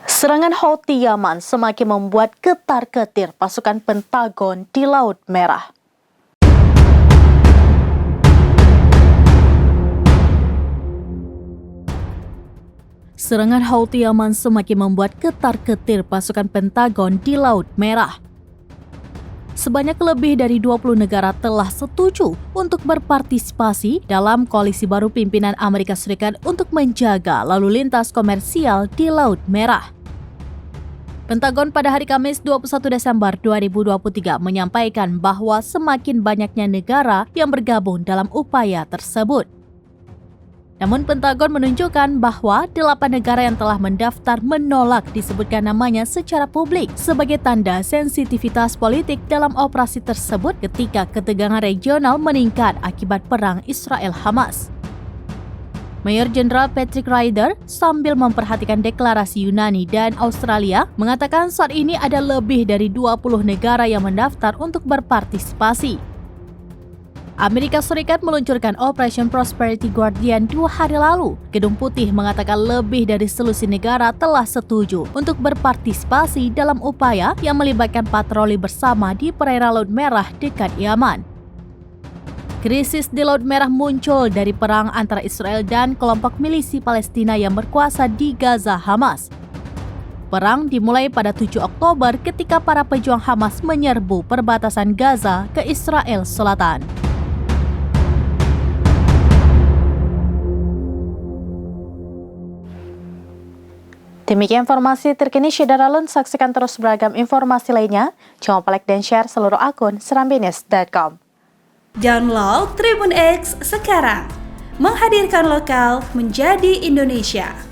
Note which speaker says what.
Speaker 1: Serangan Houthi Yaman semakin membuat ketar-ketir pasukan Pentagon di Laut Merah. Serangan Houthi Yaman semakin membuat ketar-ketir pasukan Pentagon di Laut Merah. Sebanyak lebih dari 20 negara telah setuju untuk berpartisipasi dalam koalisi baru pimpinan Amerika Serikat untuk menjaga lalu lintas komersial di Laut Merah. Pentagon pada hari Kamis 21 Desember 2023 menyampaikan bahwa semakin banyaknya negara yang bergabung dalam upaya tersebut. Namun Pentagon menunjukkan bahwa 8 negara yang telah mendaftar menolak disebutkan namanya secara publik sebagai tanda sensitivitas politik dalam operasi tersebut ketika ketegangan regional meningkat akibat perang Israel-Hamas. Mayor Jenderal Patrick Ryder sambil memperhatikan deklarasi Yunani dan Australia mengatakan saat ini ada lebih dari 20 negara yang mendaftar untuk berpartisipasi. Amerika Serikat meluncurkan Operation Prosperity Guardian 2 hari lalu. Gedung Putih mengatakan lebih dari selusin negara telah setuju untuk berpartisipasi dalam upaya yang melibatkan patroli bersama di perairan Laut Merah dekat Yaman. Krisis di Laut Merah muncul dari perang antara Israel dan kelompok milisi Palestina yang berkuasa di Gaza, Hamas. Perang dimulai pada 7 Oktober ketika para pejuang Hamas menyerbu perbatasan Gaza ke Israel Selatan. Demikian informasi terkini Syedara Alun. Saksikan terus beragam informasi lainnya. Jangan lupa like dan share seluruh akun serambinews.com.
Speaker 2: Download Tribun X sekarang, menghadirkan lokal menjadi Indonesia.